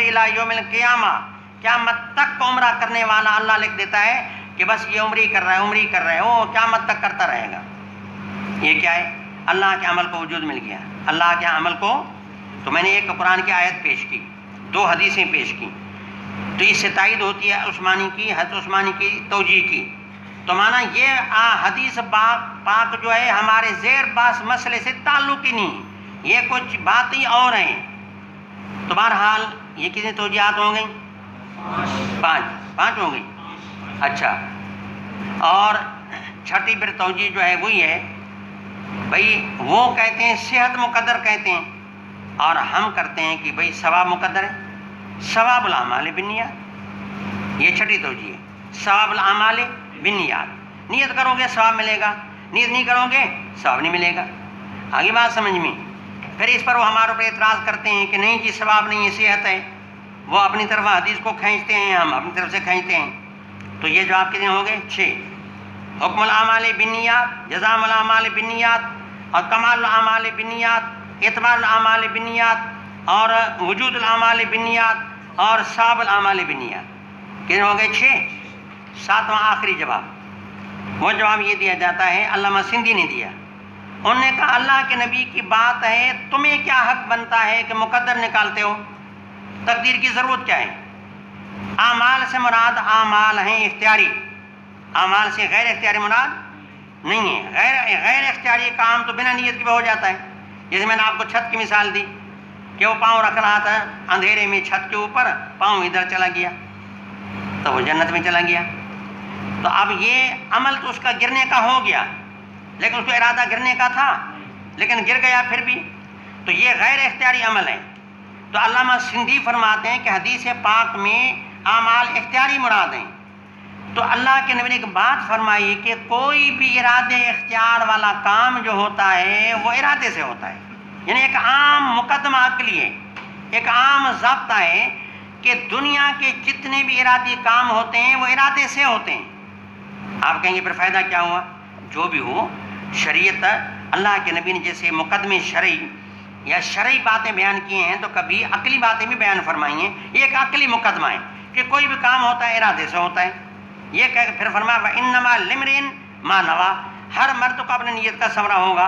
الی یوم القیامہ، قیامت تک عمرہ کرنے والا اللہ لکھ دیتا ہے کہ بس یہ عمری کر رہا ہے، عمری کر رہا ہے، وہ قیامت تک کرتا رہے گا۔ یہ کیا ہے؟ اللہ کے عمل کو وجود مل گیا، اللہ کے عمل کو۔ تو میں نے ایک قرآن کی آیت پیش کی، 2 حدیثیں پیش کی، تو اس سے تائید ہوتی ہے عثمانی کی، حضرت عثمانی کی توجیہ کی۔ تو مانا یہ حدیث پاک جو ہے ہمارے زیر باس مسئلے سے تعلق ہی نہیں، یہ کچھ باتیں اور ہیں۔ تو بہرحال یہ کتنی توجیہات ہوں گئی؟ 5 ہوں گئی۔ اچھا، اور چھٹی پھر توجیہ جو ہے وہی ہے بھائی، وہ کہتے ہیں صحت مقدر کہتے ہیں، اور ہم کرتے ہیں کہ بھائی ثواب مقدر ہے، ثواب الاعمال بالنیات۔ یہ چھٹی توجیہ ہے، ثواب الاعمال بالنیات، نیت کرو گے ثواب ملے گا، نیت نہیں کرو گے ثواب نہیں ملے گا۔ آگے بات سمجھ میں؟ پھر اس پر وہ ہمارے اوپر اعتراض کرتے ہیں کہ نہیں جی ثواب نہیں ہے، صحت ہے، وہ اپنی طرف حدیث کو کھینچتے ہیں، ہم اپنی طرف سے کھینچتے ہیں۔ تو یہ جواب کتنے ہو گئے؟ 6۔ حکم الاعمال بالنیات، جزاء الاعمال بالنیات، اور کمال الاعمال بالنیات، اعتبار الاعمال بالنیات، اور وجود الاعمال بالنیات، اور ثواب الاعمال بالنیات۔ کتنے ہو گئے؟ 6۔ 7واں آخری جواب، وہ جواب یہ دیا جاتا ہے، علامہ سندھی نے دیا۔ انہوں نے کہا اللہ کے نبی کی بات ہے، تمہیں کیا حق بنتا ہے کہ مقدر نکالتے ہو؟ تقدیر کی ضرورت کیا ہے؟ اعمال سے مراد اعمال ہیں اختیاری، اعمال سے غیر اختیاری مراد نہیں ہے۔ غیر اختیاری کام تو بنا نیت کے بھی ہو جاتا ہے، جیسے میں نے آپ کو چھت کی مثال دی کہ وہ پاؤں رکھ رہا تھا اندھیرے میں چھت کے اوپر، پاؤں ادھر چلا گیا تو وہ جنت میں چلا گیا۔ تو اب یہ عمل تو اس کا گرنے کا ہو گیا، لیکن اس کو ارادہ گرنے کا تھا، لیکن گر گیا پھر بھی، تو یہ غیر اختیاری عمل ہے۔ تو علامہ سندھی فرماتے ہیں کہ حدیث پاک میں اعمال اختیاری مراد ہیں۔ تو اللہ کے نبی نے ایک بات فرمائی کہ کوئی بھی ارادے اختیار والا کام جو ہوتا ہے وہ ارادے سے ہوتا ہے، یعنی ایک عام مقدمہ عقلی ہے، ایک عام ضابطہ ہے کہ دنیا کے جتنے بھی ارادی کام ہوتے ہیں وہ ارادے سے ہوتے ہیں۔ آپ کہیں گے پھر فائدہ کیا ہوا؟ جو بھی ہو، شریعت اللہ کے نبی نے جیسے مقدمے شرعی یا شرعی باتیں بیان کی ہیں تو کبھی عقلی باتیں بھی بیان فرمائی ہیں۔ یہ ایک عقلی مقدمہ ہے کہ کوئی بھی کام ہوتا ہے ارادے سے ہوتا ہے۔ یہ کہہ پھر فرمایا وَإِنَّمَا لِمْرِئٍ مَا نَوَىٰ، ہر مرد کو اپنے نیت کا ثمرہ ہوگا۔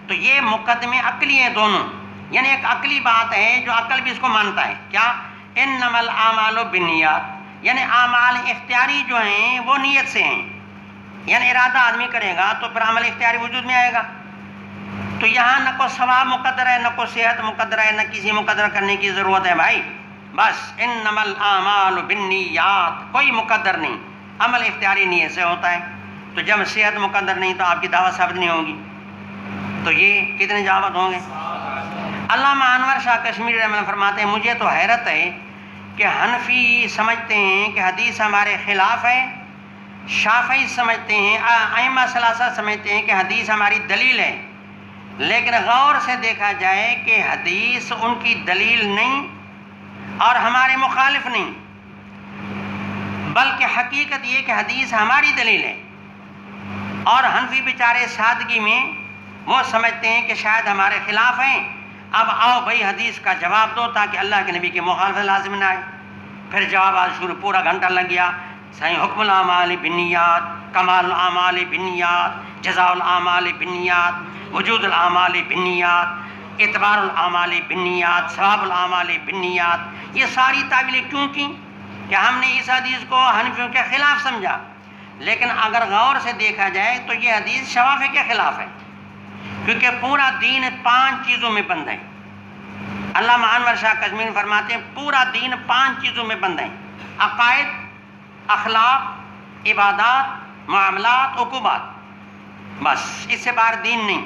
تو یہ مقدمے عقلی ہیں دونوں، یعنی ایک عقلی بات ہے جو عقل بھی اس کو مانتا ہے، کیا؟ إِنَّمَا الْأَعْمَالُ بِالنِّيَّاتِ، یعنی اعمال اختیاری جو ہیں وہ نیت سے ہیں، یعنی ارادہ آدمی کرے گا تو پھر عمل اختیاری وجود میں آئے گا۔ تو یہاں نہ کوئی ثواب مقدر ہے، نہ کوئی صحت مقدر ہے، نہ کسی مقدر کرنے کی ضرورت ہے بھائی، بس انما الاعمال بالنیات، کوئی مقدر نہیں، عمل اختیاری نیت سے ہوتا ہے۔ تو جب صحت مقدر نہیں تو آپ کی دعوت ثابت نہیں ہوگی۔ تو یہ کتنے جوابات ہوں گے؟ علامہ انور شاہ کشمیری رحمۃ اللہ فرماتے ہیں مجھے تو حیرت ہے کہ حنفی سمجھتے ہیں کہ حدیث ہمارے خلاف ہے، شافعی سمجھتے ہیں، ائمہ ثلاثہ سمجھتے ہیں کہ حدیث ہماری دلیل ہے، لیکن غور سے دیکھا جائے کہ حدیث ان کی دلیل نہیں اور ہمارے مخالف نہیں، بلکہ حقیقت یہ کہ حدیث ہماری دلیل ہے، اور حنفی بیچارے سادگی میں وہ سمجھتے ہیں کہ شاید ہمارے خلاف ہیں، اب آؤ بھائی حدیث کا جواب دو تاکہ اللہ کے نبی کی مخالفت لازم نہ آئے۔ پھر جواب آج شروع، پورا گھنٹہ لگ گیا، صحیح حکم الاعمال بالنیات، کمال الاعمال بالنیات، جزاء الاعمال بالنیات، وجود الاعمال بالنیات، اعتبار الاعمال بالنیات، ثواب الاعمال بالنیات۔ یہ ساری تعویلیں کیوں کی؟ کہ ہم نے اس حدیث کو حنفیوں کے خلاف سمجھا، لیکن اگر غور سے دیکھا جائے تو یہ حدیث شوافع کے خلاف ہے، کیونکہ پورا دین 5 چیزوں میں بند ہے۔ علامہ انور شاہ کشمیری فرماتے ہیں پورا دین 5 چیزوں میں بند ہے: عقائد، اخلاق، عبادات، معاملات، عقوبات، بس اس سے باہر دین نہیں۔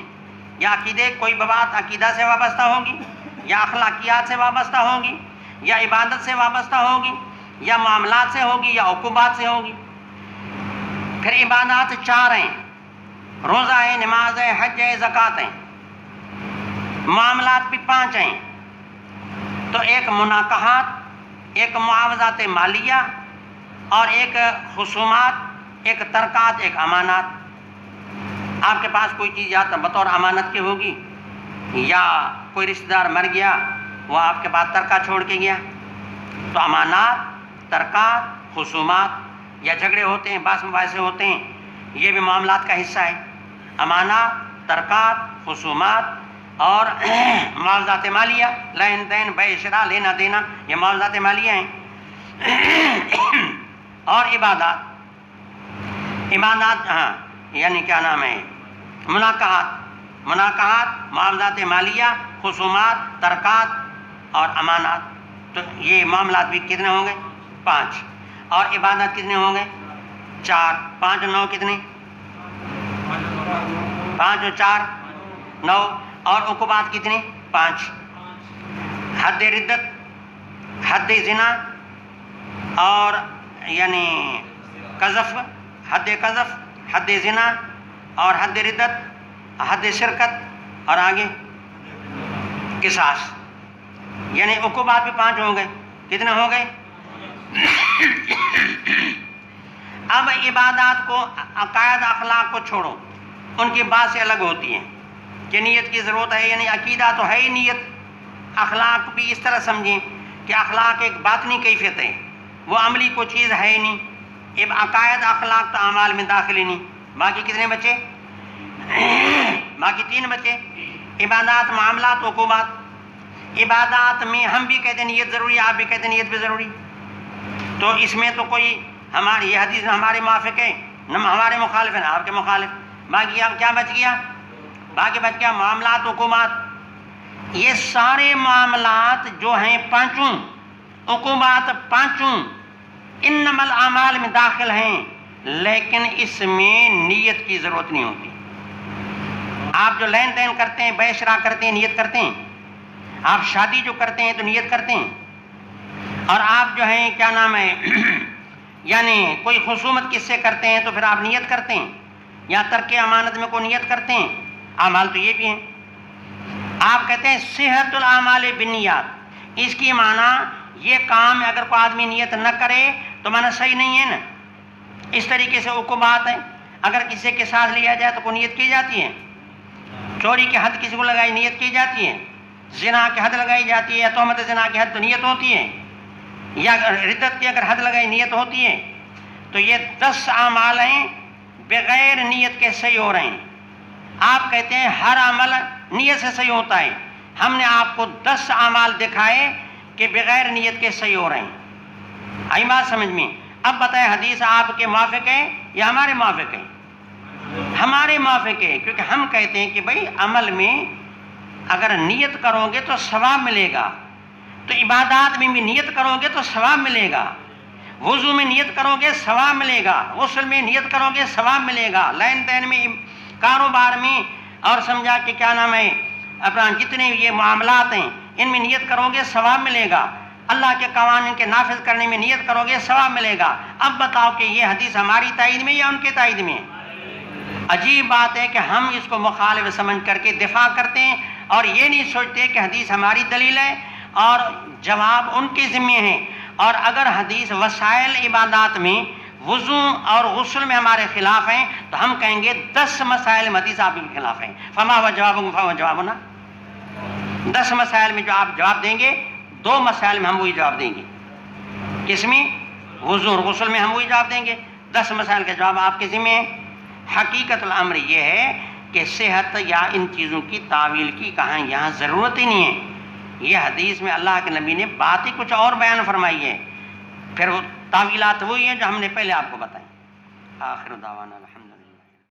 یا عقیدے، کوئی بات عقیدہ سے وابستہ ہوگی، یا اخلاقیات سے وابستہ ہوگی، یا عبادت سے وابستہ ہوگی، یا معاملات سے ہوگی، یا عقوبات سے ہوگی۔ پھر عبادات 4 ہیں، روزہ ہے، نماز ہے، حج ہے، زکوٰۃ ہے۔ معاملات بھی 5 ہیں، تو ایک مناکحات، ایک معاوضات مالیہ، اور ایک خصومات، ایک ترکات، ایک امانات۔ آپ کے پاس کوئی چیز یا بطور امانت کی ہوگی، یا کوئی رشتہ دار مر گیا وہ آپ کے پاس ترکہ چھوڑ کے گیا، تو امانات، ترکات، خصومات یا جھگڑے ہوتے ہیں، باس مباحثے ہوتے ہیں، یہ بھی معاملات کا حصہ ہے۔ امانات، ترکات، خصومات اور معاوضات مالیہ، لین دین، بیع شراء، لینا دینا، یہ معاوضات مالیہ ہیں۔ اور عبادات ہاں یعنی کیا نام ہے، مناقحات، معاوضات مالیہ، خصومات، ترکات اور امانات۔ تو یہ معاملات بھی کتنے ہوں گے؟ 5۔ اور عبادات کتنے ہوں گے؟ 4۔ 5 اور 9 کتنے؟ 5 اور 4 9۔ اور عقوبات کتنے؟ 5۔ حد ردت، حد زنا اور یعنی قذف، حد قذف، حد زنا اور حد ردت، حد شرکت اور آگے قصاص، یعنی عقوبات بھی 5 ہوں گے۔ کتنے ہوں گے؟ اب عبادات کو، عقائد اخلاق کو چھوڑو، ان کی بات سے الگ ہوتی ہیں کہ نیت کی ضرورت ہے، یعنی عقیدہ تو ہے ہی نیت۔ اخلاق بھی اس طرح سمجھیں کہ اخلاق ایک باطنی کیفیت ہے، وہ عملی کو چیز ہے ہی نہیں۔ اب عقائد اخلاق تو اعمال میں داخل ہی نہیں۔ باقی کتنے بچے؟ باقی 3 بچے، عبادات، معاملات، عقوبات۔ عبادات میں ہم بھی کہتے ہیں نیت ضروری، آپ بھی کہتے ہیں نیت بھی ضروری، تو اس میں تو کوئی ہماری یہ حدیث ہمارے موافق ہے، نہ ہمارے مخالف ہیں، آپ کے مخالف۔ باقی اب کیا بچ گیا؟ باقی بچ گیا معاملات، عقوبات۔ یہ سارے معاملات جو ہیں 5، عقوبات 5 انما الاعمال میں داخل ہیں، لیکن اس میں نیت کی ضرورت نہیں ہوتی۔ آپ جو لین دین کرتے ہیں، بیع شراء کرتے ہیں، نیت کرتے ہیں۔ آپ شادی جو کرتے ہیں تو نیت کرتے ہیں۔ اور آپ جو ہیں کیا نام ہے یعنی کوئی خصومت کس سے کرتے ہیں تو پھر آپ نیت کرتے ہیں، یا ترک امانت میں کوئی نیت کرتے ہیں۔ اعمال تو یہ بھی ہیں۔ آپ کہتے ہیں صحت الاعمال بالنیات، اس کی معنی یہ کام اگر کوئی آدمی نیت نہ کرے تو معنی صحیح نہیں ہے نا۔ اس طریقے سے عقوبات ہیں، اگر کسی کے ساتھ لیا جائے تو کوئی نیت کی جاتی ہے، چوری کی حد کسی کو لگائی نیت کی جاتی ہے، زنا کی حد لگائی جاتی ہے، یا تہمت زنا کی حد تو نیت ہوتی ہے، یا ردت کی اگر حد لگائی نیت ہوتی ہے۔ تو یہ 10 اعمال ہیں بغیر نیت کے صحیح ہو رہے ہیں۔ آپ کہتے ہیں ہر عمل نیت سے صحیح ہوتا ہے، ہم نے آپ کو 10 اعمال دکھائے کہ بغیر نیت کے صحیح ہو رہے ہیں۔ آئی بات سمجھ میں؟ اب بتائیں حدیث آپ کے موافق ہے یا ہمارے موافق ہے؟ ہمارے موافق ہے، کیونکہ ہم کہتے ہیں کہ بھئی عمل میں اگر نیت کرو گے تو ثواب ملے گا، تو عبادات میں بھی نیت کرو گے تو ثواب ملے گا، وضو میں نیت کرو گے ثواب ملے گا، غسل میں نیت کرو گے ثواب ملے گا، لین دین میں، کاروبار میں، اور سمجھا کہ کیا نام ہے اپنا جتنے یہ معاملات ہیں ان میں نیت کرو گے ثواب ملے گا، اللہ کے قوانین کے نافذ کرنے میں نیت کرو گے ثواب ملے گا۔ اب بتاؤ کہ یہ حدیث ہماری تائید میں یا ان کے تائید میں؟ عجیب بات ہے کہ ہم اس کو مخالف سمجھ کر کے دفاع کرتے ہیں اور یہ نہیں سوچتے کہ حدیث ہماری دلیل ہے اور جواب ان کے ذمے ہیں۔ اور اگر حدیث وسائل عبادات میں، وضو اور غسل میں ہمارے خلاف ہیں تو ہم کہیں گے 10 مسائل میں حدیث آپ کے خلاف ہیں، فما ہوا جوابکم فہو جوابنا۔ 10 مسائل میں جو آپ جواب دیں گے، 2 مسائل میں ہم وہی جواب دیں گے۔ کس میں؟ وضو اور غسل میں ہم وہی جواب دیں گے، 10 مسائل کا جواب آپ کے ذمہ ہے۔ حقیقت الامر یہ ہے کہ صحت یا ان چیزوں کی تعویل کی کہاں یہاں ضرورت ہی نہیں ہے۔ یہ حدیث میں اللہ کے نبی نے بات ہی کچھ اور بیان فرمائی ہے، پھر وہ تعویلات وہی ہیں جو ہم نے پہلے آپ کو بتائیں۔ آخر دعوانا الحمدللہ۔